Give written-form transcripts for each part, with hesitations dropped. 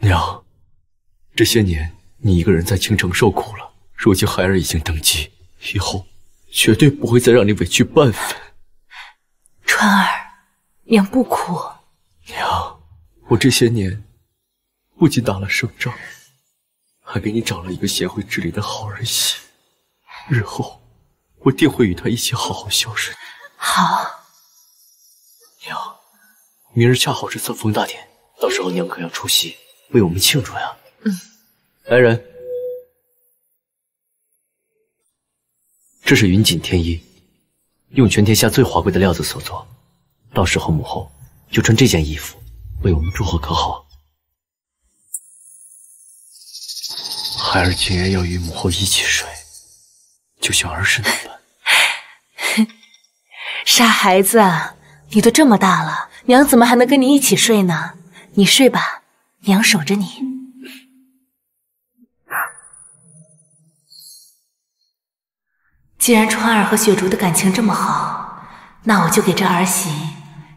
娘，这些年你一个人在京城受苦了，如今孩儿已经登基，以后绝对不会再让你委屈半分。川儿，娘不哭。娘，我这些年不仅打了胜仗，还给你找了一个贤惠知礼的好儿媳，日后我定会与她一起好好孝顺。好。娘，明日恰好是册封大典，到时候娘可要出席，为我们庆祝呀。来人，这是云锦天衣，用全天下最华贵的料子所做，到时候母后就穿这件衣服为我们祝贺，可好？孩儿今夜要与母后一起睡，就像儿时那般。傻孩子，你都这么大了，娘怎么还能跟你一起睡呢？你睡吧，娘守着你。既然川儿和雪竹的感情这么好，那我就给这儿媳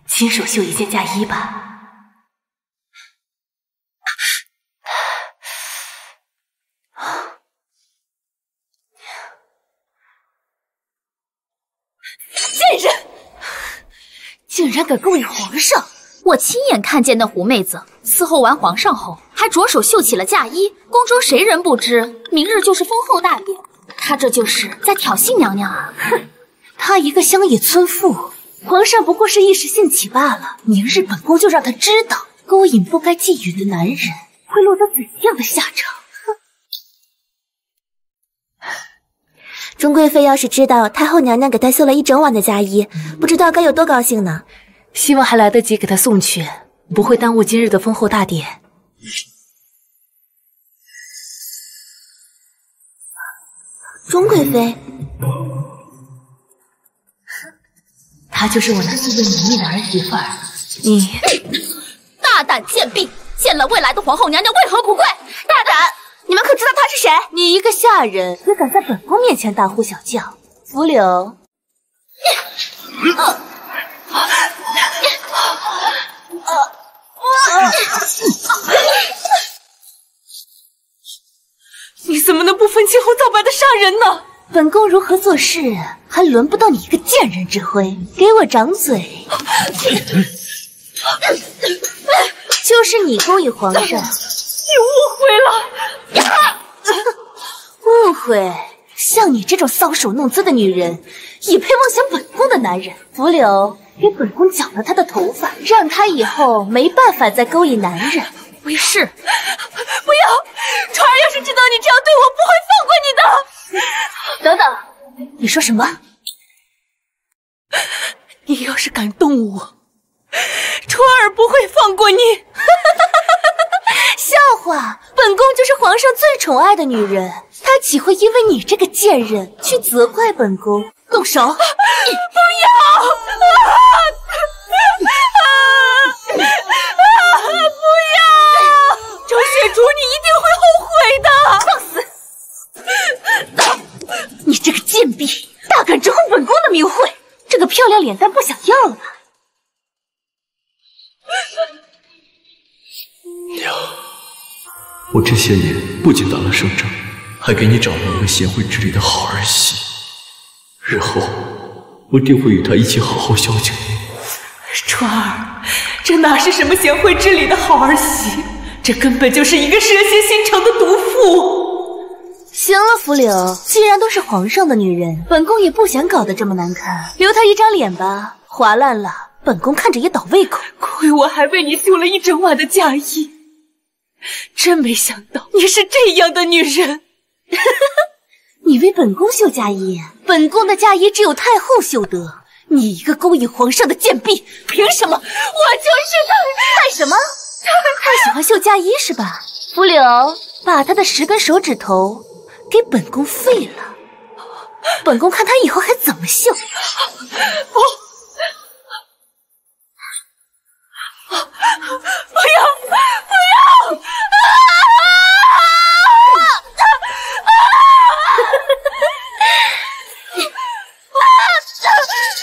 亲手绣一件嫁衣吧。贱人，竟然敢勾引皇上！我亲眼看见那狐妹子伺候完皇上后，还着手绣起了嫁衣。宫中谁人不知，明日就是封后大典，她这就是在挑衅娘娘啊！哼，她一个乡野村妇，皇上不过是一时兴起罢了。明日本宫就让她知道，勾引不该觊觎的男人会落得怎样的下场。钟贵妃要是知道太后娘娘给她绣了一整晚的嫁衣，不知道该有多高兴呢。希望还来得及给她送去，不会耽误今日的封后大典。钟贵妃，她就是我那素未谋面的儿媳妇儿。你大胆贱婢，见了未来的皇后娘娘为何不跪？大胆！你们可知道她是谁？你一个下人也敢在本宫面前大呼小叫？福柳，你怎么能不分青红皂白的杀人呢？本宫如何做事，还轮不到你一个贱人指挥。给我掌嘴！就是你勾引皇上，你误会了。误会？像你这种搔首弄姿的女人，也配妄想本宫的男人？福柳，给本宫绞了他的头发，让他以后没办法再勾引男人。为是，不要！川儿要是知道你这样对我，不会放过你的。等等，你说什么？你要是敢动我，川儿不会放过你。笑话，本宫就是皇上最宠爱的女人，她岂会因为你这个贱人去责怪本宫？动手！不要！不要！周雪竹，你一定会后悔的！放肆！你这个贱婢，大敢直呼本宫的名讳，这个漂亮脸蛋不想要了吧？娘，我这些年不仅打了胜仗，还给你找了一个贤惠知礼的好儿媳，日后我定会与她一起好好孝敬你。川儿，这哪是什么贤惠知礼的好儿媳，这根本就是一个蛇蝎心肠的毒妇。行了，福柳，既然都是皇上的女人，本宫也不想搞得这么难看，留她一张脸吧，划烂了，本宫看着也倒胃口。亏我还为你绣了一整晚的嫁衣，真没想到你是这样的女人。你为本宫绣嫁衣，本宫的嫁衣只有太后绣得。你一个勾引皇上的贱婢，凭什么？我就是太什么？太喜欢绣嫁衣是吧？福柳，把他的10根手指头给本宫废了，本宫看他以后还怎么绣。不要！不要！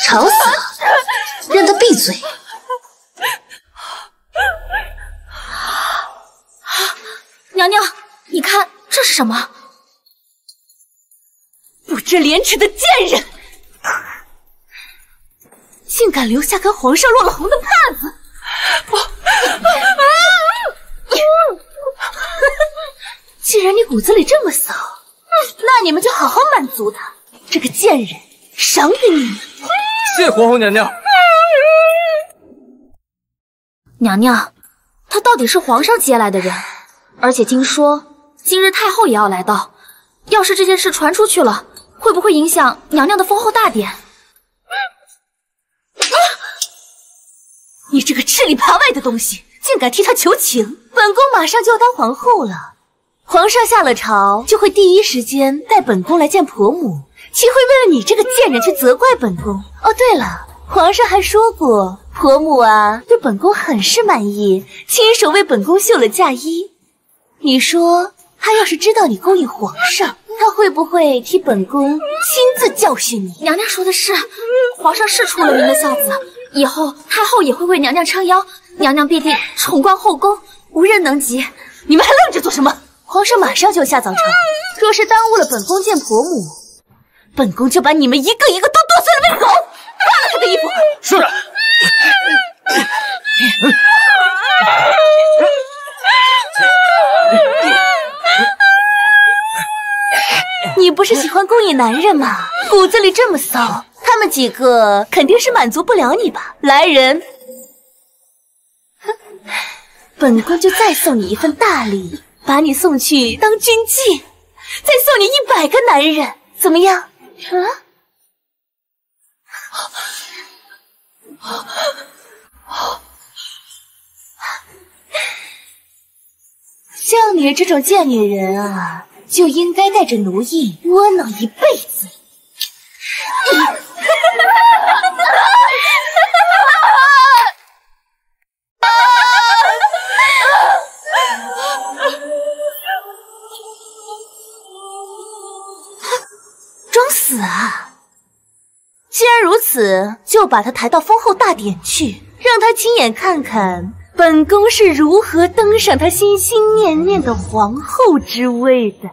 吵死了，让他闭嘴。娘娘，你看这是什么？不知廉耻的贱人，竟敢留下跟皇上落了红的帕子！既然你骨子里这么骚，那你们就好好满足他。这个贱人，赏给你们。谢皇后娘娘。娘娘，他到底是皇上接来的人，而且听说今日太后也要来到。要是这件事传出去了，会不会影响娘娘的封后大典？你这个吃里扒外的东西，竟敢替他求情！本宫马上就要当皇后了，皇上下了朝就会第一时间带本宫来见婆母，岂会为了你这个贱人去责怪本宫？哦，对了，皇上还说过，婆母啊对本宫很是满意，亲手为本宫绣了嫁衣。你说他要是知道你勾引皇上，他会不会替本宫亲自教训你？娘娘说的是，皇上是出了名的孝子，以后太后也会为娘娘撑腰，娘娘必定宠冠后宫，无人能及。你们还愣着做什么？皇上马上就要下早朝，若是耽误了本宫见婆母，本宫就把你们一个一个都剁碎了喂狗！扒了他的衣服！是。你不是喜欢勾引男人吗？骨子里这么骚，他们几个肯定是满足不了你吧？来人，本宫就再送你一份大礼，把你送去当军妓，再送你100个男人，怎么样？像你这种贱女人啊，就应该带着奴役窝囊一辈子。装死啊！既然如此，就把他抬到封后大典去，让他亲眼看看本宫是如何登上他心心念念的皇后之位的。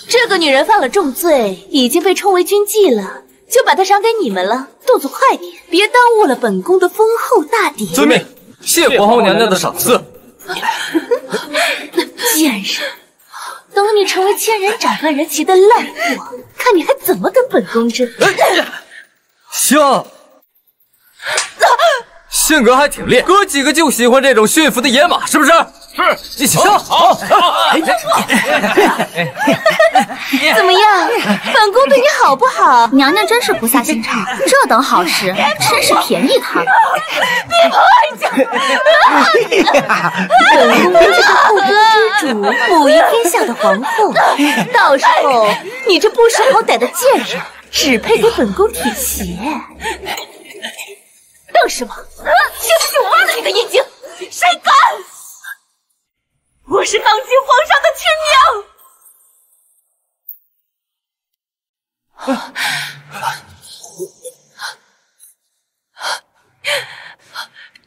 这个女人犯了重罪，已经被称为军妓了，就把她赏给你们了。动作快点，别耽误了本宫的封后大典。遵命，谢皇后娘娘的赏赐。贱人，等你成为千人斩断人旗的烂货，看你还怎么跟本宫争！香。性格还挺烈，哥几个就喜欢这种驯服的野马，是不是？是，一起上！好。怎么样，本宫对你好不好？娘娘真是不下心肠，这等好事真是便宜她了。本宫就是后宫之主，母仪天下的皇后，到时候你这不识好歹的贱人，只配给本宫舔鞋。瞪什么？现在就挖了你的眼睛！谁敢？我是当今皇上的亲娘！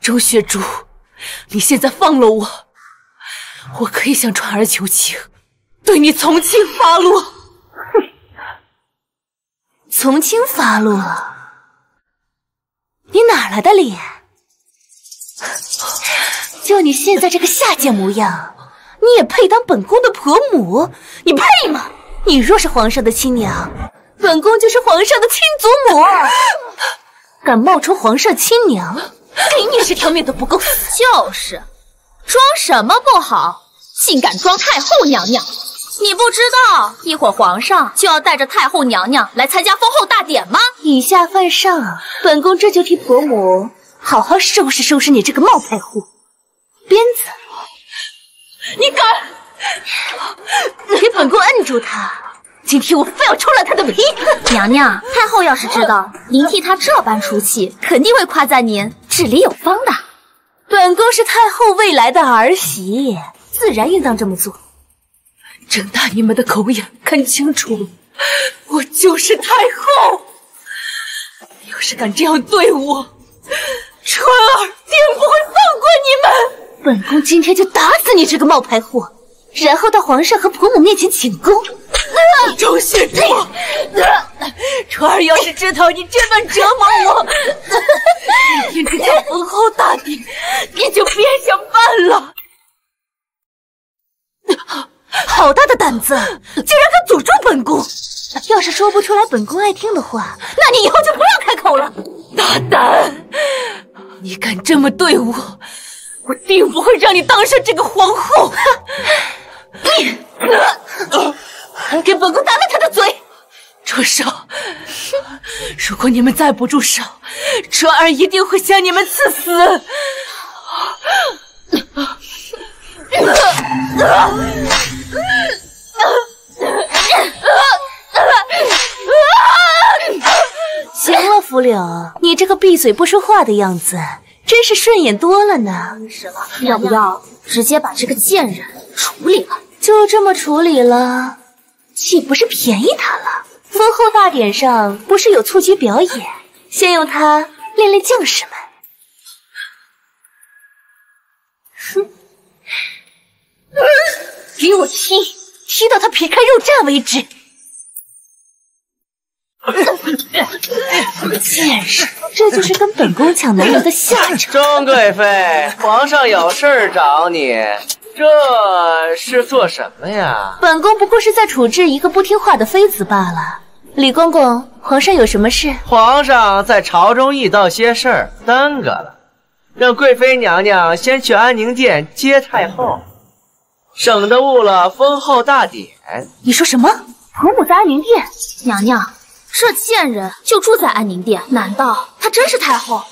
周雪竹，你现在放了我，我可以向传儿求情，对你从轻发落。从轻发落？你哪来的脸？就你现在这个下贱模样，你也配当本宫的婆母？你配吗？你若是皇上的亲娘，本宫就是皇上的亲祖母。敢冒充皇上亲娘，给你10条命都不够死。就是，装什么不好，竟敢装太后娘娘！你不知道，一会儿皇上就要带着太后娘娘来参加封后大典吗？以下犯上，本宫这就替婆母好好收拾收拾你这个冒牌货。鞭子，你敢！给本宫摁住他！今天我非要抽烂他的皮！娘娘，太后要是知道您替她这般出气，肯定会夸赞您治理有方的。本宫是太后未来的儿媳，自然应当这么做。睁大你们的狗眼，看清楚了，我就是太后！要是敢这样对我，川儿定不会放过你们！本宫今天就打死你这个冒牌货，然后到皇上和婆母面前请功。周雪珠，初儿要是知道你这般折磨我，今天这叫封后大典，你就别想办了。好大的胆子，竟然敢诅咒本宫！要是说不出来本宫爱听的话，那你以后就不要开口了。大胆！你敢这么对我，我定不会让你当上这个皇后！给本宫打了他的嘴！住手！如果你们再不住手，纯儿一定会将你们赐死！行了，福柳，你这个闭嘴不说话的样子，真是顺眼多了呢。要不要直接把这个贱人处理了？就这么处理了，岂不是便宜他了？封后大典上不是有蹴鞠表演，先用它练练将士们。哼，给我踢，踢到他皮开肉绽为止！贱人，这就是跟本宫抢男人的下场。钟贵妃，皇上有事儿找你，这是做什么呀？本宫不过是在处置一个不听话的妃子罢了。李公公，皇上有什么事？皇上在朝中遇到些事儿，耽搁了，让贵妃娘娘先去安宁殿接太后，省得误了封后大典。你说什么？婆母在安宁殿？娘娘，这贱人就住在安宁殿，难道她真是太后？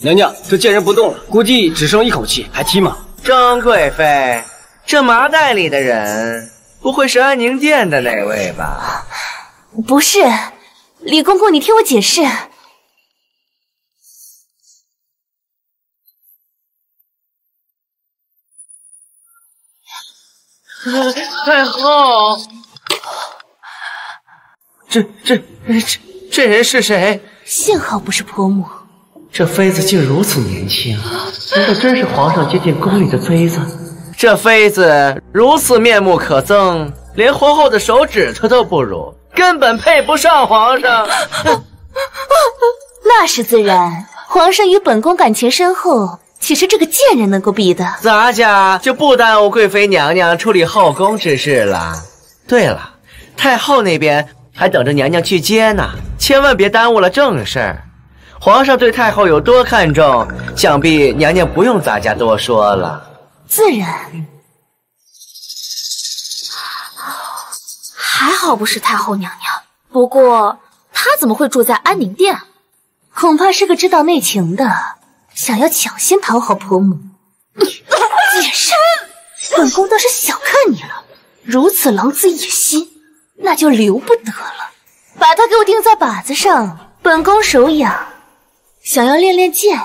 娘娘，这贱人不动了，估计只剩一口气，还踢吗？钟贵妃，这麻袋里的人不会是安宁殿的那位吧？不是，李公公，你听我解释。太后，这人是谁？幸好不是婆母。这妃子竟如此年轻，难道真是皇上接进宫里的妃子？这妃子如此面目可憎，连皇后的手指头都不如，根本配不上皇上。那是自然，皇上与本宫感情深厚，岂是这个贱人能够比的？咱家就不耽误贵妃娘娘处理后宫之事了。对了，太后那边还等着娘娘去接呢，千万别耽误了正事儿。皇上对太后有多看重，想必娘娘不用咱家多说了。自然。还好不是太后娘娘，不过她怎么会住在安宁殿？恐怕是个知道内情的，想要抢先讨好婆母。贱人，本宫倒是小看你了，如此狼子野心，那就留不得了。把他给我钉在靶子上，本宫手痒，想要练练剑。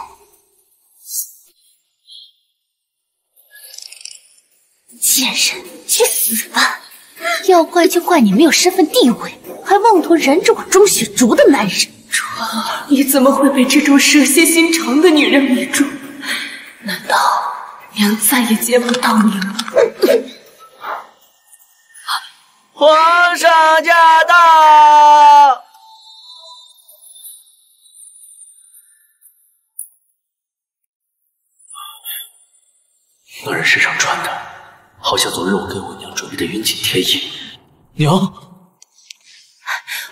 贱人，去死吧！要怪就怪你没有身份地位，还妄图染指我钟雪竹的男人。你怎么会被这种蛇蝎心肠的女人迷住？难道娘再也见不到你了？皇上驾到！那人身上穿的，好像昨日我给我娘准备的云锦天衣。娘，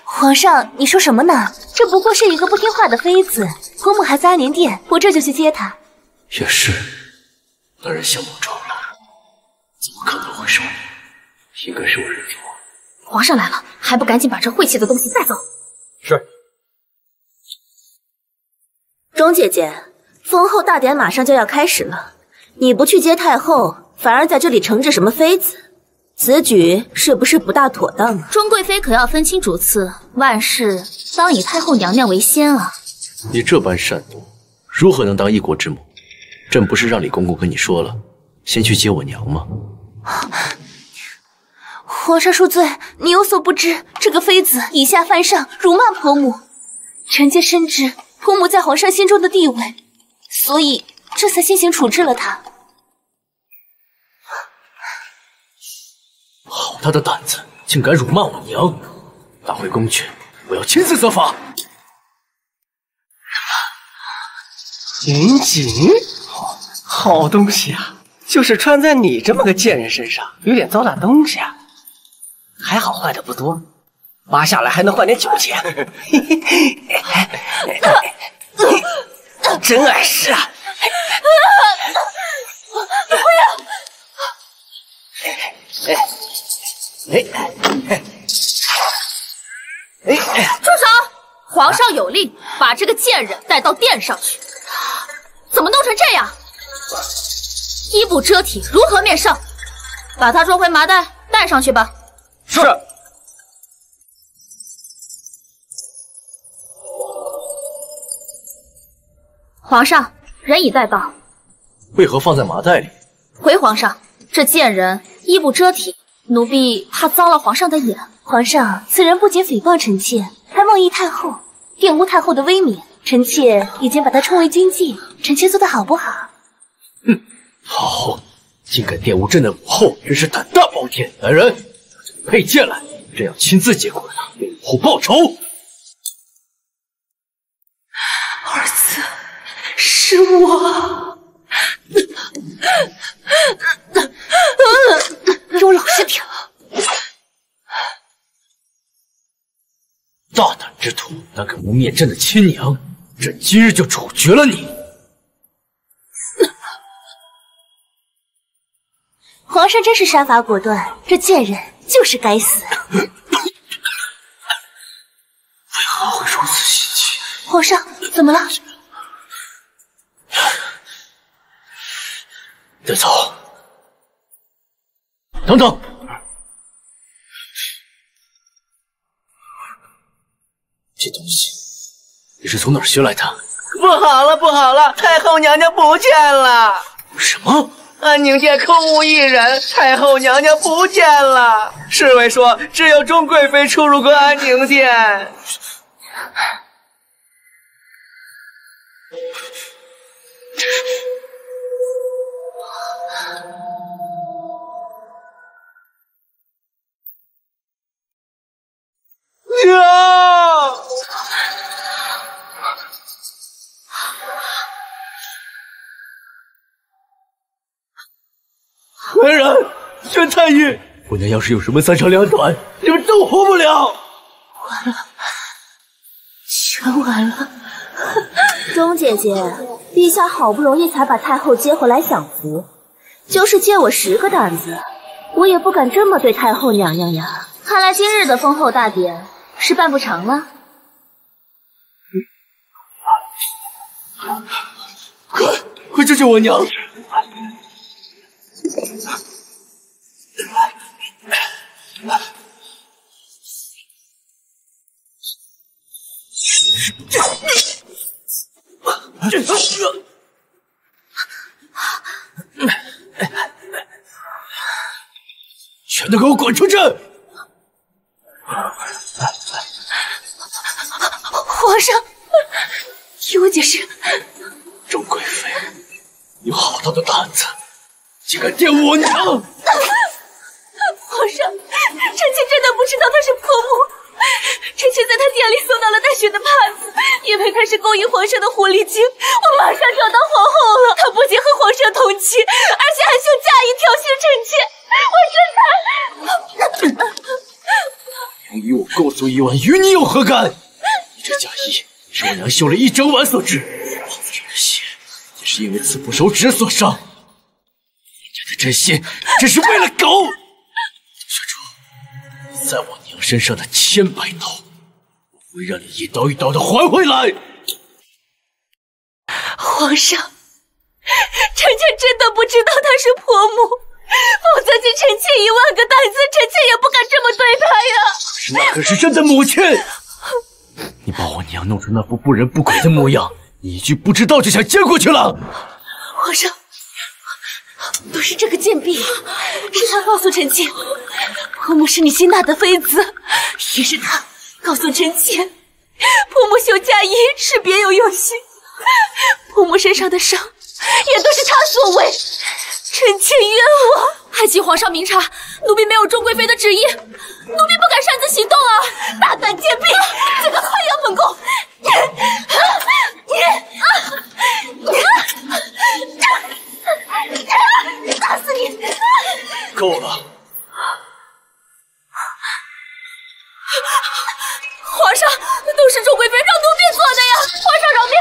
皇上，你说什么呢？这不过是一个不听话的妃子，婆母还在安宁殿，我这就去接她。也是，那人相貌丑陋，怎么可能会是我？应该是我认错。皇上来了，还不赶紧把这晦气的东西带走？是。钟姐姐，封后大典马上就要开始了，你不去接太后，反而在这里惩治什么妃子，此举是不是不大妥当啊？钟贵妃可要分清主次，万事当以太后娘娘为先啊！你这般善妒，如何能当一国之母？朕不是让李公公跟你说了，先去接我娘吗？皇上恕罪，你有所不知，这个妃子以下犯上，辱骂婆母。臣妾深知婆母在皇上心中的地位，所以这才先行处置了她。他的胆子，竟敢辱骂我娘！打回宫去，我要亲自责罚。云锦，好东西啊！就是穿在你这么个贱人身上，有点糟蹋东西啊。还好坏的不多，挖下来还能换点酒钱。真碍事啊！不要！住手！皇上有令，把这个贱人带到殿上去。怎么弄成这样？衣不遮体，如何面圣？把他装回麻袋，带上去吧。是。皇上，人已带到。为何放在麻袋里？回皇上，这贱人衣不遮体，奴婢怕遭了皇上的眼。皇上，此人不仅诽谤臣妾，还妄议太后，玷污太后的威名。臣妾已经把他称为军妓，臣妾做的好不好？好，竟敢玷污朕的母后，真是胆大包天！来人，把这个佩剑来，朕要亲自结果他，为母后报仇。儿子，是我。给我老实点！大胆之徒，胆敢污蔑朕的亲娘，朕今日就处决了你！皇上真是杀伐果断，这贱人就是该死。为何会如此心急？皇上，怎么了？带走。等等，这东西你是从哪儿学来的？不好了，不好了！太后娘娘不见了！什么？安宁殿空无一人，太后娘娘不见了。侍卫说，只有钟贵妃出入过安宁殿。来人，宣太医！我娘要是有什么三长两短，你们都活不了。完了，全完了。钟姐姐，陛下好不容易才把太后接回来享福，就是借我10个胆子，我也不敢这么对太后娘娘呀。看来今日的封后大典是办不成了。快救救我娘！全都给我滚出去！皇上，听我解释。钟贵妃，你有好大的胆子，竟敢玷污我娘！皇上，臣妾真的不知道她是婆母。臣妾在她店里搜到了带血的帕子，因为她是勾引皇上的狐狸精，我马上找到皇后了。她不仅和皇上同妻，而且还想嫁衣挑衅臣妾。我真的……娘与我共宿一晚，与你有何干？你这嫁衣是我娘绣了1整晚所制，胖子人的血也是因为刺破手指所伤。你这的真心，只是为了狗！说出在我娘身上的千百刀，我会让你一刀一刀的还回来。皇上，臣妾真的不知道她是婆母，否则尽臣妾1万个胆子，臣妾也不敢这么对她呀。可是那可是朕的母亲，你把我娘弄成那副不人不鬼的模样，你一句不知道就想接过去了。皇上，都是这个贱婢，是她告诉臣妾，婆母是你新纳的妃子，也是她告诉臣妾，婆母绣嫁衣是别有用心，婆母身上的伤也都是她所为，臣妾冤枉。还请皇上明察，奴婢没有钟贵妃的旨意，奴婢不敢擅自行动啊！大胆贱婢，竟敢豢养本宫！打死你！够了！皇上，都是钟贵妃让奴婢做的呀！皇上饶命！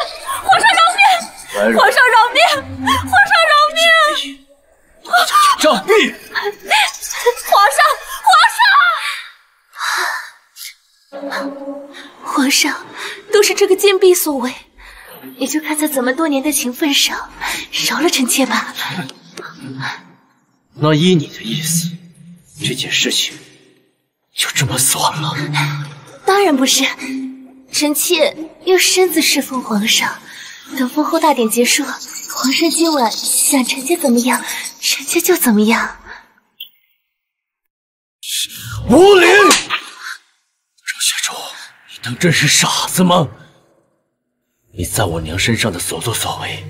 皇上饶命！皇上饶命！皇上饶命！杖毙！皇上，皇上，都是这个贱婢所为，也就看在咱们多年的情分上，饶了臣妾吧。那依你的意思，这件事情就这么算了？当然不是，臣妾要身子侍奉皇上。等封后大典结束，皇上今晚想臣妾怎么样，臣妾就怎么样。无礼！周学主，你当真是傻子吗？你在我娘身上的所作所为，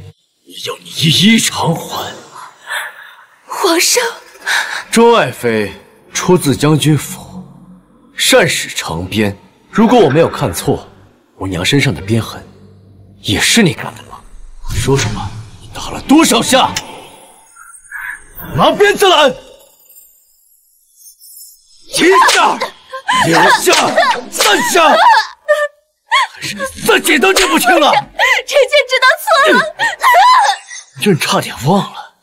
也要你一一偿还。皇上，周爱妃出自将军府，善使长鞭。如果我没有看错，我娘身上的鞭痕也是你干的吗？说说吧，你打了多少下？拿鞭子来！一下，2下，3下，还是你自己都记不清了？臣妾知道错了。朕差点忘了，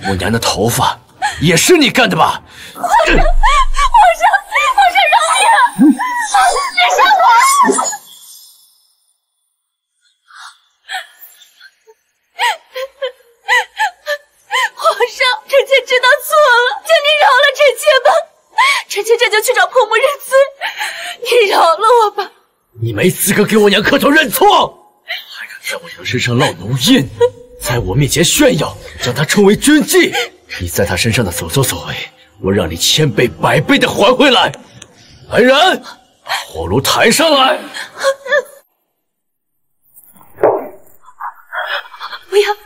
我娘的头发也是你干的吧？皇上，饶命！别杀我！皇上，臣妾知道错了，求您饶了臣妾吧。臣妾这就去找婆母认罪，您饶了我吧。你没资格给我娘磕头认错，还敢在我娘身上烙奴印，在我面前炫耀，让她成为军妓。你在她身上的所作所为，我让你1000倍100倍的还回来。来人，把火炉抬上来！不要！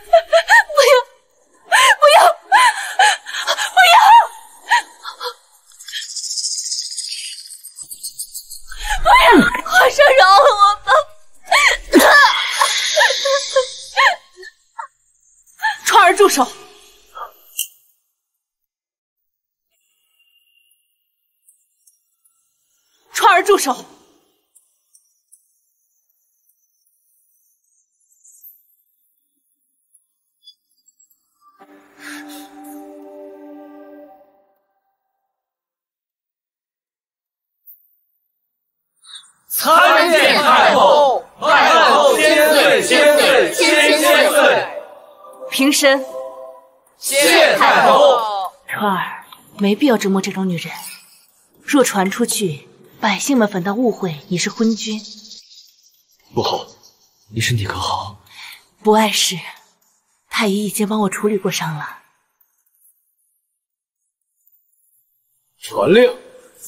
皇上饶了我吧！川儿住手！川儿住手！参见太后，太后千岁，千岁，千岁！平身。谢太后。川儿，没必要折磨这种女人。若传出去，百姓们反倒误会你是昏君。不好，你身体可好？不碍事，太医已经帮我处理过伤了。传令，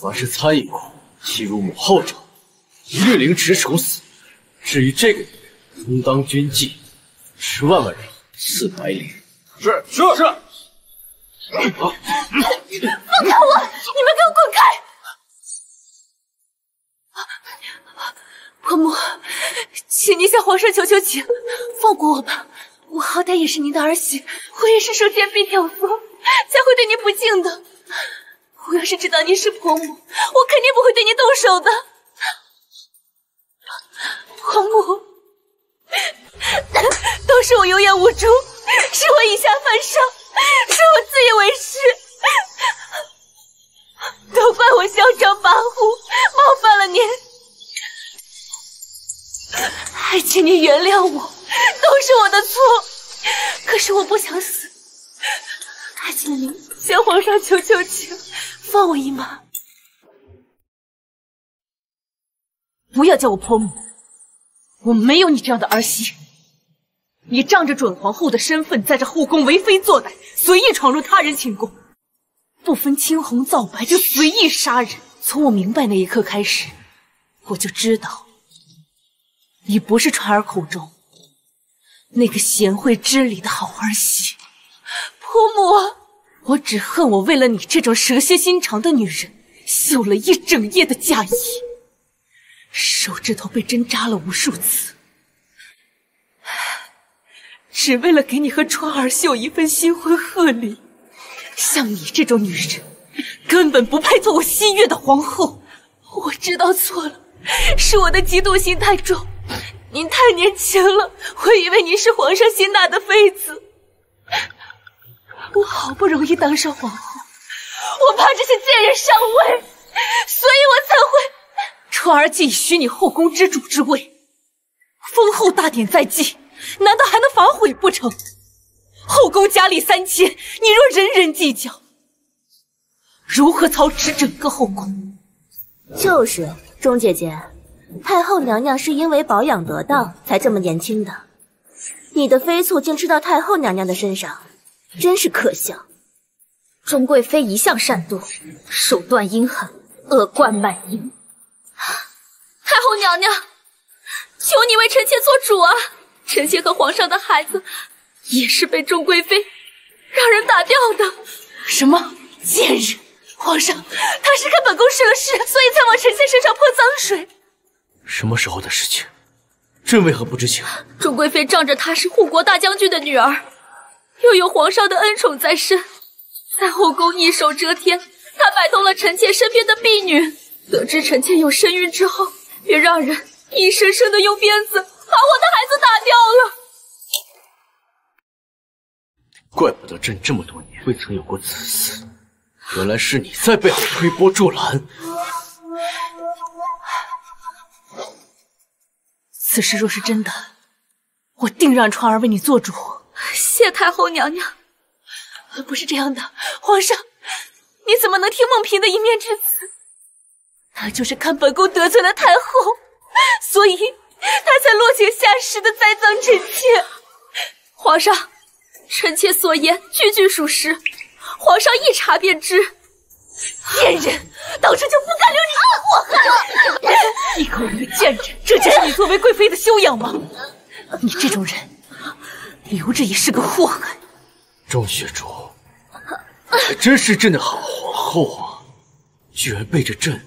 凡是参与过欺辱母后者，一律凌迟处死。至于这个女人充当军妓，10万万人400两。是。放开我！你们给我滚开！婆母，请您向皇上求求情，放过我吧。我好歹也是您的儿媳，我也是受贱婢挑唆，才会对您不敬的。我要是知道您是婆母，我肯定不会对您动手的。婆母，都是我有眼无珠，是我以下犯上，是我自以为是，都怪我嚣张跋扈，冒犯了您。还请您原谅我，都是我的错。可是我不想死，还请您向皇上求求情，放我一马。不要叫我婆母，我没有你这样的儿媳。你仗着准皇后的身份，在这后宫为非作歹，随意闯入他人寝宫，不分青红皂白就随意杀人。从我明白那一刻开始，我就知道你不是传儿口中那个贤惠知礼的好儿媳。婆母，我只恨我为了你这种蛇蝎心肠的女人，绣了一整夜的嫁衣，手指头被针扎了无数次，只为了给你和川儿绣一份新婚贺礼。像你这种女人，根本不配做我西岳的皇后。我知道错了，是我的嫉妒心太重。您太年轻了，我以为您是皇上新纳的妃子。我好不容易当上皇后，我怕这些贱人上位，所以我才会……川儿既已许你后宫之主之位，封后大典在即，难道还能反悔不成？后宫佳丽3000，你若人人计较，如何操持整个后宫？就是钟姐姐，太后娘娘是因为保养得当才这么年轻的，你的飞醋竟吃到太后娘娘的身上，真是可笑。钟贵妃一向善妒，手段阴狠，恶贯满盈。太后娘娘，求你为臣妾做主啊！臣妾和皇上的孩子也是被钟贵妃让人打掉的。什么贱人！皇上，他是看本宫失了势，所以才往臣妾身上泼脏水。什么时候的事情？朕为何不知情？钟贵妃仗着她是护国大将军的女儿，又有皇上的恩宠在身，在后宫一手遮天。她摆动了臣妾身边的婢女，得知臣妾有身孕之后，便让人硬生生的用鞭子把我的孩子打掉了。怪不得朕这么多年未曾有过子嗣，原来是你在背后推波助澜。此事若是真的，我定让川儿为你做主。谢太后娘娘。不是这样的，皇上，你怎么能听孟嫔的一面之词？她就是看本宫得罪了太后，所以她才落井下石的栽赃臣妾。皇上，臣妾所言句句属实，皇上一查便知。贱人，当初就不该留你这祸害！一口一个贱人，这就是你作为贵妃的修养吗？你这种人，留着也是个祸害。钟雪竹，还真是朕的好皇后啊！居然背着朕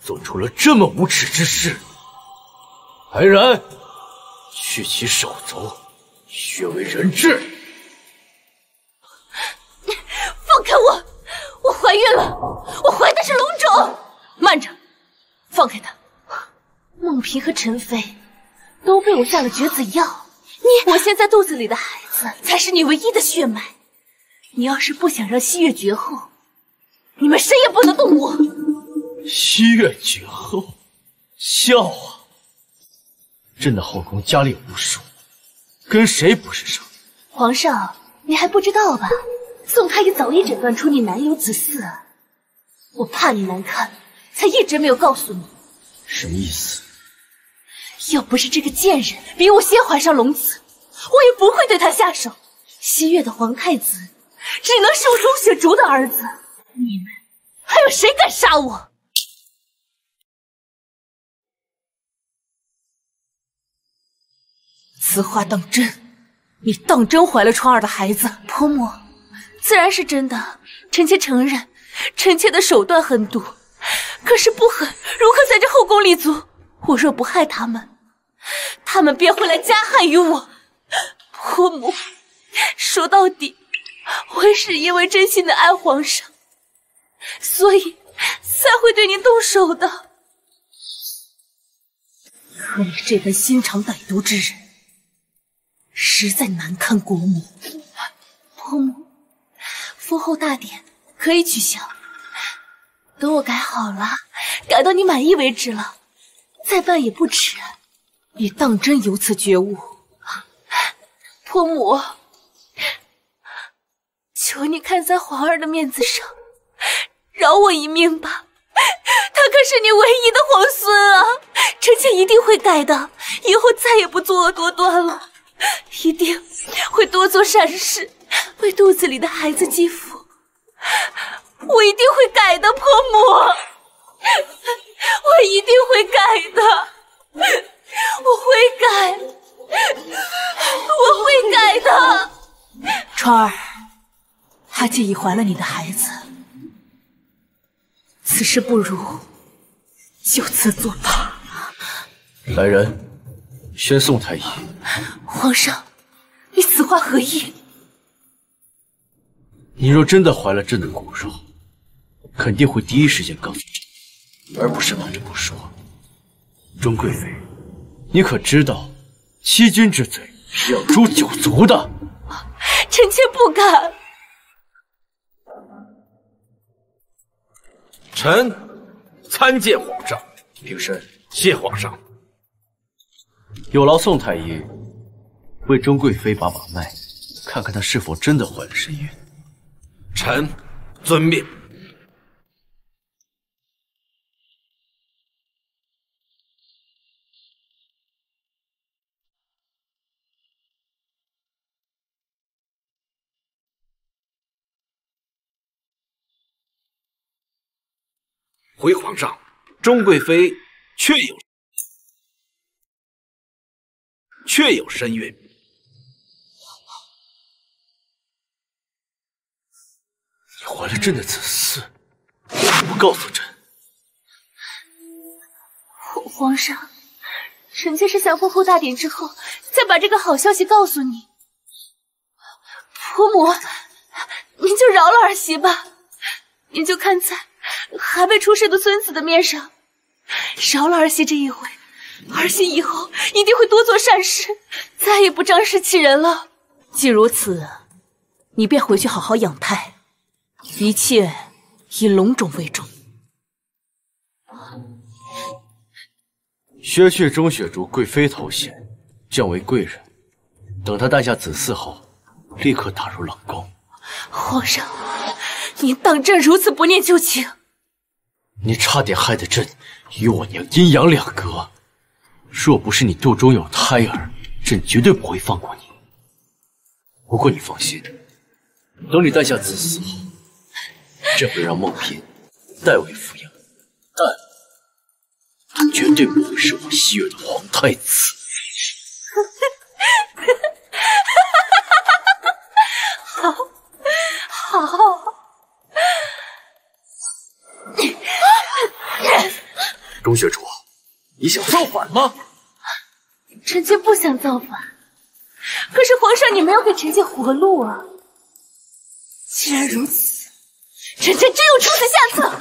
做出了这么无耻之事。来人，去其手足，削为人质。放开我！我怀孕了，我怀的是龙种。慢着，放开他。孟嫔和陈妃都被我下了绝子药，我现在肚子里的孩子才是你唯一的血脉。你要是不想让西月绝后，你们谁也不能动我。西月绝后，笑话！朕的后宫佳丽无数，跟谁不是上？皇上，你还不知道吧？宋太医早已诊断出你难有子嗣，我怕你难堪，才一直没有告诉你。什么意思？要不是这个贱人比我先怀上龙子，我也不会对他下手。西岳的皇太子只能是我钟雪竹的儿子，你们还有谁敢杀我？此话当真？你当真怀了川儿的孩子？婆母，自然是真的。臣妾承认，臣妾的手段狠毒，可是不狠，如何在这后宫立足？我若不害他们，他们便会来加害于我。婆母，说到底，我也是因为真心的爱皇上，所以才会对您动手的。可你这般心肠歹毒之人，实在难堪国母。婆母，封后大典可以取消，等我改好了，改到你满意为止了，再办也不迟。你当真有此觉悟？婆母，求你看在皇儿的面子上，饶我一命吧。他可是你唯一的皇孙啊！臣妾一定会改的，以后再也不作恶多端了，一定会多做善事，为肚子里的孩子积福。我一定会改的，婆母，我一定会改的，我会改，我会改的。川儿，还他既已怀了你的孩子，此事不如就此作罢。来人，宣宋太医。皇上，你此话何意？你若真的怀了朕的骨肉，肯定会第一时间告诉朕，而不是瞒着不说。钟贵妃，你可知道欺君之罪是要诛九族的？臣妾不敢。臣参见皇上。平身。谢皇上。有劳宋太医为钟贵妃把把脉，看看她是否真的怀了身孕。臣遵命。回皇上，钟贵妃确有身孕。你怀了朕的子嗣，不告诉朕？皇上，臣妾是想婚后大典之后，再把这个好消息告诉你。婆母，您就饶了儿媳吧，您就看在还未出世的孙子的面上，饶了儿媳这一回。儿媳以后一定会多做善事，再也不仗势欺人了。既如此，你便回去好好养胎，一切以龙种为重。削去钟雪竹贵妃头衔，降为贵人。等她诞下子嗣后，立刻打入冷宫。皇上，您当朕如此不念旧情？你差点害得朕与我娘阴阳两隔。若不是你肚中有胎儿，朕绝对不会放过你。不过你放心，等你诞下子嗣后，朕会让孟嫔代为抚养，但绝对不会是我西岳的皇太子。好。钟雪竹，你想造反吗？臣妾不想造反，可是皇上你没有给臣妾活路啊！既然如此，臣妾只有出此下策。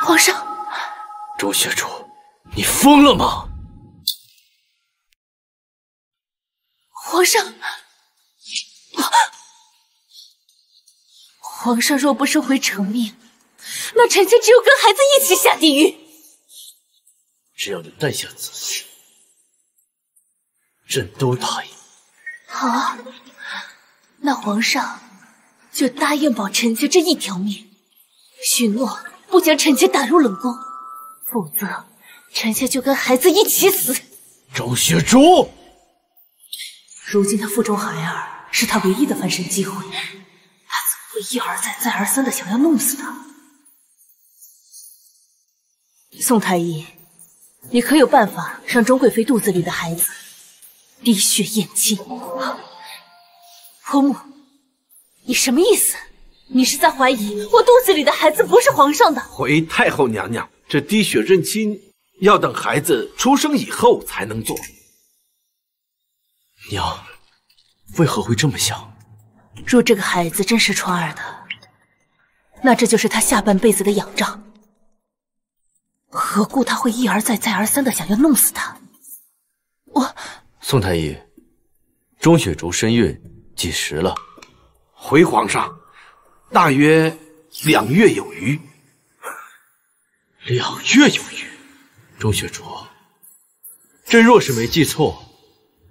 皇上，钟雪竹，你疯了吗？皇上，皇上若不收回成命，那臣妾只有跟孩子一起下地狱。只要你诞下子嗣，朕都答应。好啊，那皇上就答应保臣妾这一条命，许诺不将臣妾打入冷宫，否则臣妾就跟孩子一起死。钟雪竹，如今他腹中孩儿是他唯一的翻身机会，他怎么会一而再再而三的想要弄死他？宋太医，你可有办法让钟贵妃肚子里的孩子滴血验亲？婆母，你什么意思？你是在怀疑我肚子里的孩子不是皇上的？回太后娘娘，这滴血认亲要等孩子出生以后才能做。娘，为何会这么想？若这个孩子真是川儿的，那这就是他下半辈子的仰仗。何故他会一而再再而三的想要弄死他？宋太医，钟雪竹身孕几时了？回皇上，大约2月有余。2月有余。钟雪竹，朕若是没记错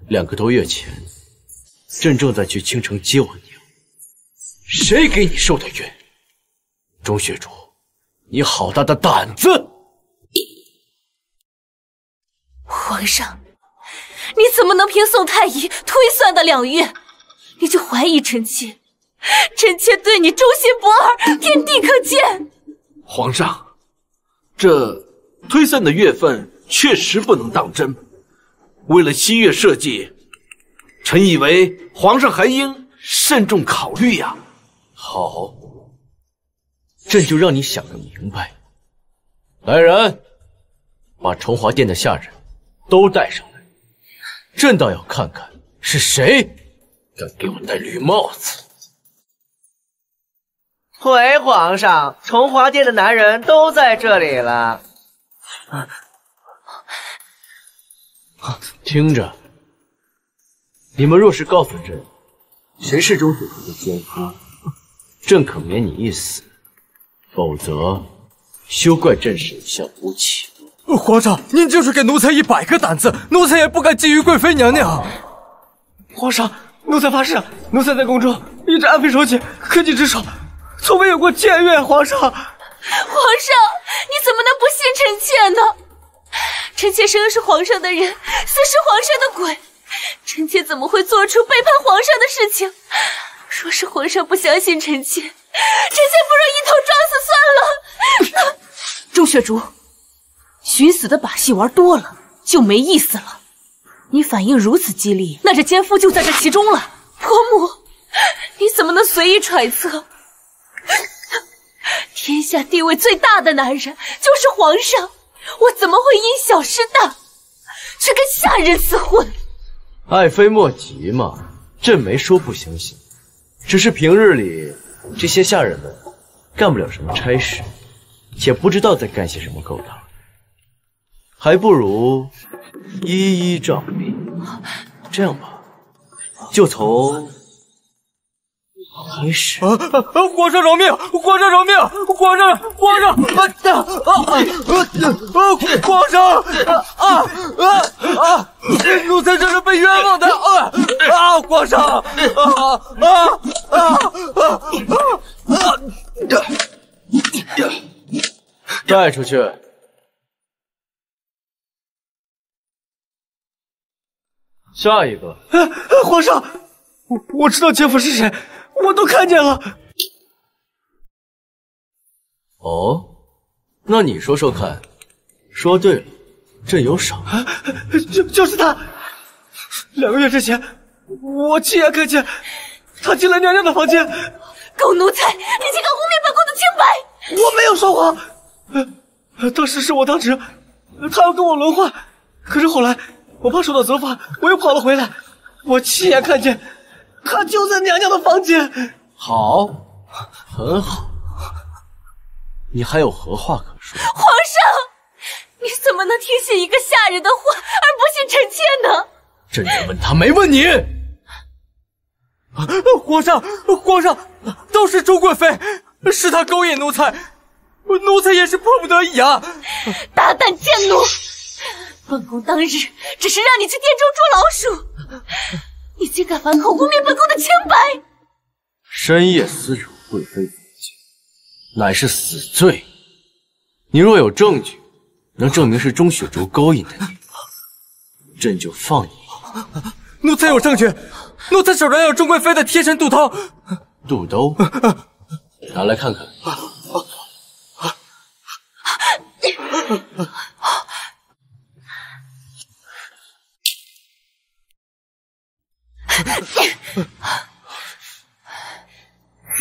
，2个多月前，朕正在去青城接我娘。谁给你受的孕？钟雪竹，你好大的胆子！皇上，你怎么能凭宋太医推算的2月，你就怀疑臣妾？臣妾对你忠心不二，天地可见。皇上，这推算的月份确实不能当真。为了西岳社稷，臣以为皇上还应慎重考虑呀。好，朕就让你想个明白。来人，把崇华殿的下人都带上来，朕倒要看看是谁敢给我戴绿帽子。回皇上，崇华殿的男人都在这里了。听着，你们若是告诉朕谁是钟雪竹的奸夫，朕可免你一死；否则，休怪朕手下无情。皇上，您就是给奴才100个胆子，奴才也不敢觊觎贵妃娘娘。皇上，奴才发誓，奴才在宫中一直安分守己，恪尽职守，从未有过僭越。皇上，皇上，你怎么能不信臣妾呢？臣妾生是皇上的人，死是皇上的鬼，臣妾怎么会做出背叛皇上的事情？若是皇上不相信臣妾，臣妾不如一头撞死算了。钟雪竹，寻死的把戏玩多了就没意思了。你反应如此激烈，那这奸夫就在这其中了。婆母，你怎么能随意揣测？天下地位最大的男人就是皇上，我怎么会因小失大，去跟下人厮混？爱妃莫急嘛，朕没说不相信，只是平日里这些下人们干不了什么差事，且不知道在干些什么勾当，还不如一一照例。这样吧，就从开始。皇上饶命！皇上饶命！皇上！皇上！皇上！奴才这是被冤枉的！皇上！带出去。下一个。皇上，我知道奸夫是谁，我都看见了。哦，那你说说看，说对了，朕有赏。就是他。2个月之前，我亲眼看见他进了娘娘的房间。狗奴才，你竟敢污蔑本宫的清白！我没有说谎。当时是我当值，他要跟我轮换，可是后来我怕受到责罚，我又跑了回来。我亲眼看见他就在娘娘的房间。好，很好。你还有何话可说？皇上，你怎么能听信一个下人的话而不信臣妾呢？朕只问他，没问你。皇上，皇上，都是钟贵妃，是她勾引奴才，奴才也是迫不得已啊！大胆贱奴！本宫当日只是让你去殿中捉老鼠，你竟敢反口污蔑本宫的清白！深夜私闯贵妃房间，乃是死罪。你若有证据能证明是钟雪竹勾引的你，朕就放你。奴才有证据，奴才手上有钟贵妃的贴身肚兜。肚兜，拿来看看。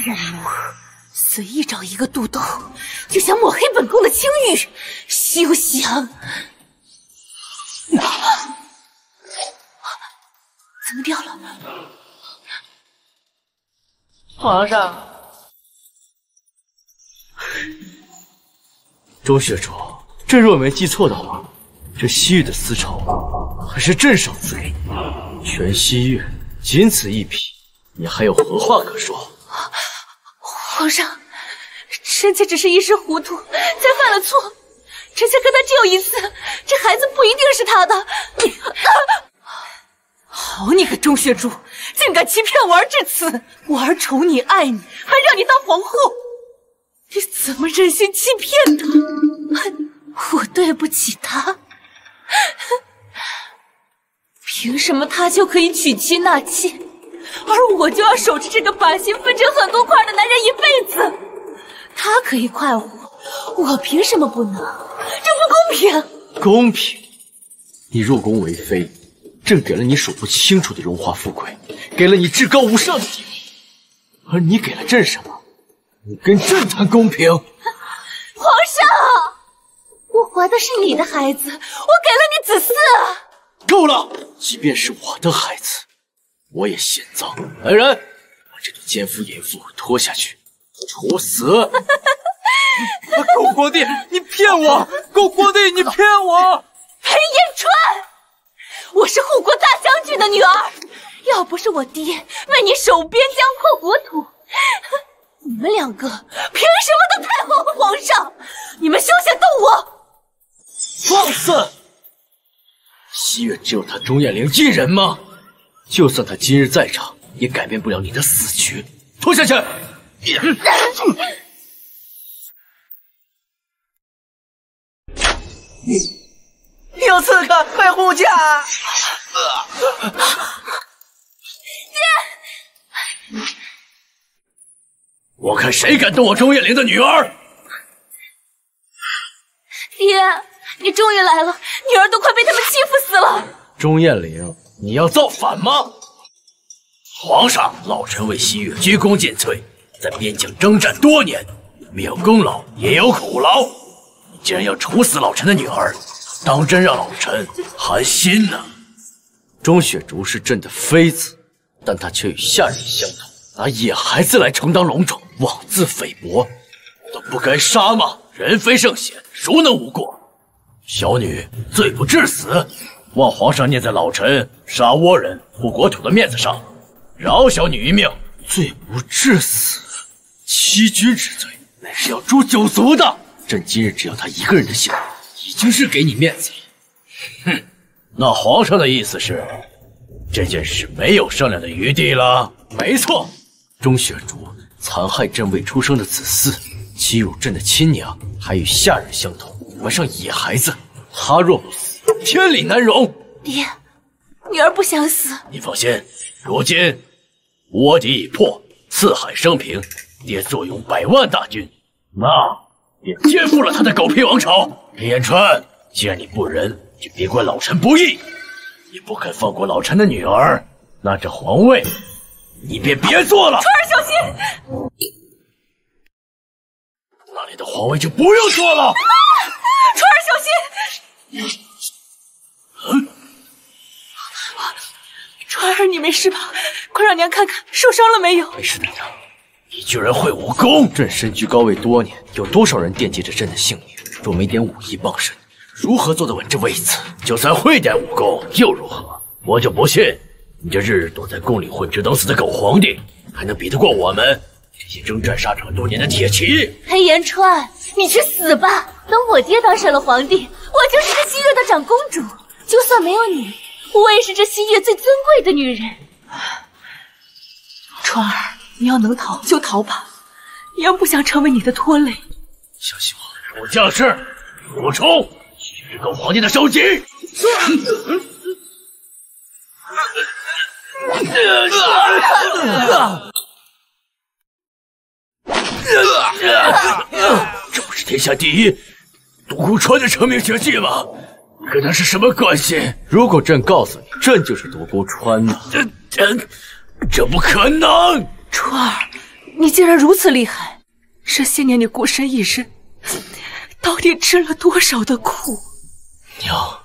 人奴随意找一个肚兜，就想抹黑本宫的清誉，休想！怎么掉了？皇上，钟雪竹，朕若没记错的话，这西域的丝绸还是朕赏赐给你，全西域仅此一匹，你还有何话可说？皇上，臣妾只是一时糊涂，才犯了错。臣妾跟他只有一次，这孩子不一定是他的。好你个钟雪竹，竟敢欺骗我儿至此！我儿宠你爱你，还让你当皇后，你怎么忍心欺骗他？我对不起他。凭什么他就可以娶妻纳妾，而我就要守着这个把心分成很多块的男人一辈子？他可以快活，我凭什么不能？这不公平！公平？你入宫为妃，朕给了你数不清楚的荣华富贵，给了你至高无上的地位，而你给了朕什么？你跟朕谈公平？皇上，我怀的是你的孩子，我给了你子嗣。够了！即便是我的孩子，我也嫌脏。来人，把这对奸夫淫妇拖下去，处死！狗皇帝，你骗我！狗皇帝，你骗我！裴延川，我是护国大将军的女儿，要不是我爹为你守边疆扩国土，你们两个凭什么当太后和皇上？你们休想动我！放肆！西岳只有他钟燕玲一人吗？就算他今日在场，也改变不了你的死局。拖下去！有刺客，快护驾！爹，我看谁敢动我钟燕玲的女儿！爹，你终于来了，女儿都快被他们欺负死了。钟燕玲，你要造反吗？皇上，老臣为西岳鞠躬尽瘁，在边疆征战多年，没有功劳也有苦劳。你竟然要处死老臣的女儿，当真让老臣寒心呢。钟雪竹是朕的妃子，但她却与下人相同，拿野孩子来充当龙种，妄自菲薄，都不该杀吗？人非圣贤，孰能无过？小女罪不至死，望皇上念在老臣杀倭人护国土的面子上，饶小女一命。罪不至死，欺君之罪，乃是要诛九族的。朕今日只要他一个人的性命，已经是给你面子了。哼，那皇上的意思是，这件事没有商量的余地了？没错，钟雪竹残害朕未出生的子嗣，欺辱朕的亲娘，还与下人相同，怀上野孩子。他若不死，天理难容。爹，女儿不想死。你放心，如今倭敌已破，四海升平，爹坐拥100万大军，那便颠覆了他的狗屁王朝。裴延川，既然你不仁，就别怪老臣不义。你不肯放过老臣的女儿，那这皇位你便别做了。川儿小心！那里的皇位就不用做了。川儿小心！川儿，你没事吧？快让娘看看，受伤了没有？没事的娘。你居然会武功！朕身居高位多年，有多少人惦记着朕的性命？若没点武艺傍身，如何坐得稳这位子？就算会点武功又如何？我就不信你这日日躲在宫里混吃等死的狗皇帝，还能比得过我们这些征战沙场多年的铁骑？裴延川，你去死吧！等我爹当上了皇帝，我就是这西岳的长公主。就算没有你，我也是这西岳最尊贵的女人。川儿，你要能逃就逃吧，娘不想成为你的拖累。小心我，我将士补充虚狗皇帝的首级。这不是天下第一独孤川的成名绝技吗？你跟他是什么关系？如果朕告诉你，朕就是独孤川呢？这不可能！川儿，你竟然如此厉害！这些年你孤身一人，到底吃了多少的苦？娘，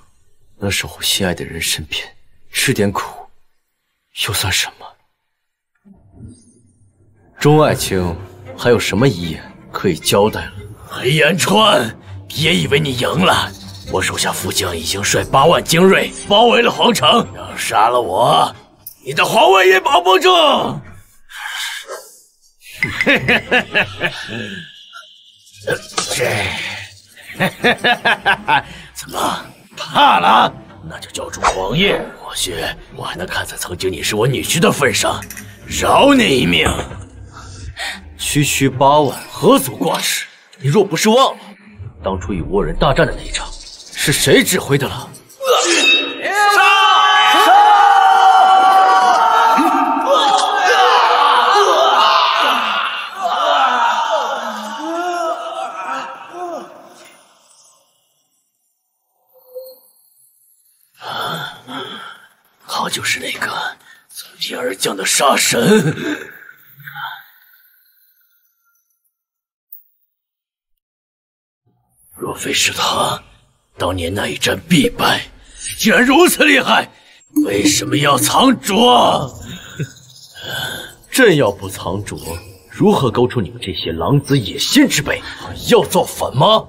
能守护心爱的人身边，吃点苦，又算什么？钟爱卿还有什么遗言可以交代了？裴延川，别以为你赢了，我手下副将已经率8万精锐包围了皇城，要杀了我，你的皇位也保不住。怎么怕了？那就交出皇业，或许我还能看在曾经你是我女婿的份上，饶你一命。区区8万，何足挂齿？你若不是忘了，当初与倭人大战的那一场，是谁指挥的了？他就是那个从天而降的杀神。若非是他当年那一战必败，竟然如此厉害，为什么要藏拙？朕要不藏拙，如何勾出你们这些狼子野心之辈？还要造反吗？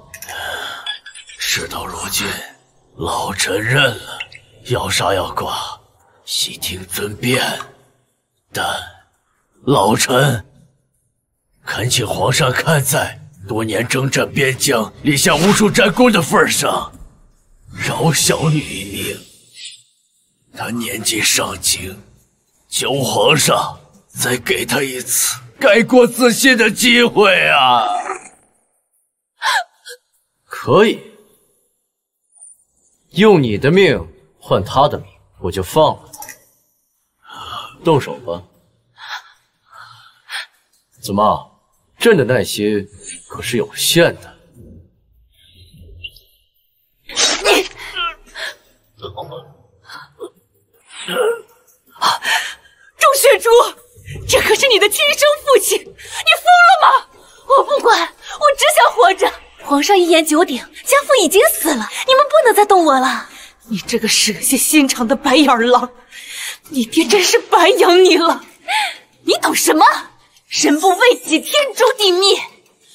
事到如今，老臣认了，要杀要剐，悉听尊便。但老臣恳请皇上看在多年征战边疆，立下无数战功的份上，饶小女一命。他年纪尚轻，求皇上再给他一次改过自新的机会啊！可以，用你的命换他的命，我就放了他。动手吧。怎么，朕的耐心可是有限的。钟雪竹，这可是你的亲生父亲，你疯了吗？我不管，我只想活着。皇上一言九鼎，家父已经死了，你们不能再动我了。你这个蛇蝎心肠的白眼狼，你爹真是白养你了。你懂什么？人不为己，天诛地灭。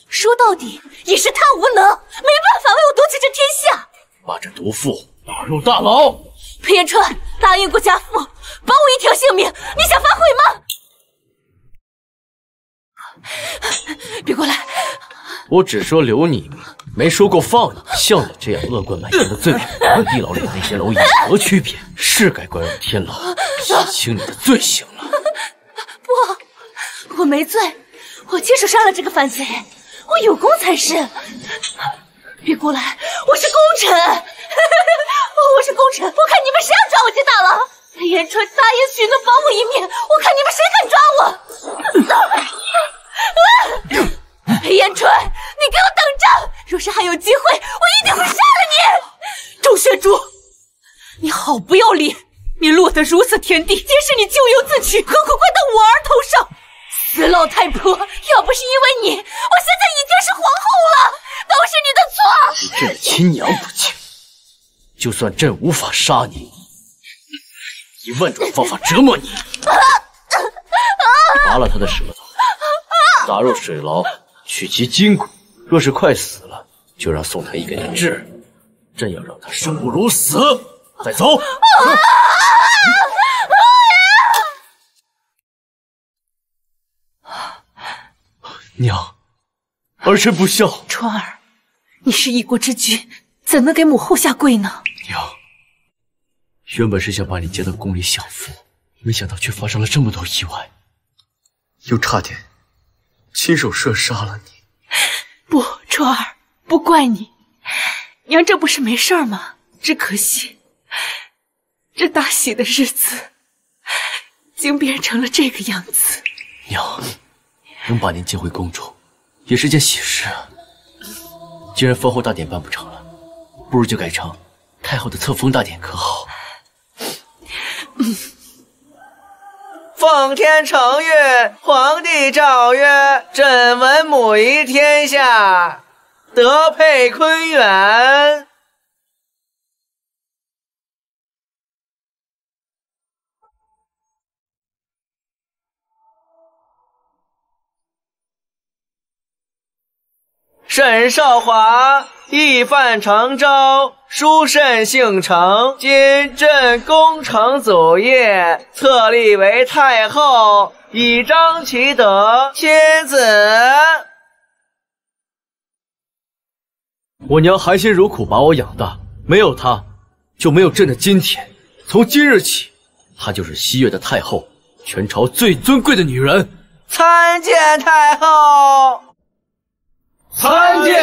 说到底，也是他无能，没办法为我夺取这天下。把这毒妇打入大牢。裴延川答应过家父，保我一条性命，你想反悔吗？别过来！我只说留你一命，没说过放你。像你这样恶贯满盈的罪人，和地牢里的那些蝼蚁有何区别？是该关入天牢，洗清你的罪行了。不，我没罪，我亲手杀了这个反贼，我有功才是。别过来，我是功臣，我是功臣，我看你们谁要抓我进大牢。裴延川答应许诺保我一命，我看你们谁敢抓我。裴延川，你给我等着！若是还有机会，我一定会杀了你！钟雪竹，你好不要脸！你落得如此田地，皆是你咎由自取，何苦怪到我儿头上？死老太婆，要不是因为你，我现在已经是皇后了，都是你的错！与朕亲娘不亲，就算朕无法杀你，以万种方法折磨你。拔了他的舌头，打入水牢，取其筋骨。若是快死了，就让宋太医给他治。朕要让他生不如死。再走。娘，儿臣不孝。川儿，你是一国之君，怎能给母后下跪呢？娘，原本是想把你接到宫里享福，没想到却发生了这么多意外，又差点亲手射杀了你。不，川儿，不怪你，娘这不是没事吗？只可惜，这大喜的日子，竟变成了这个样子。娘，能把您接回宫中，也是件喜事啊。既然封后大典办不成了，不如就改成太后的册封大典，可好？奉天承运，皇帝诏曰：朕闻母仪天下，德配坤元。沈少华义犯常州，书甚姓程，今朕功成祖业，册立为太后，以彰其德，亲子。我娘含辛茹苦把我养大，没有她，就没有朕的今天。从今日起，她就是西岳的太后，全朝最尊贵的女人。参见太后。参见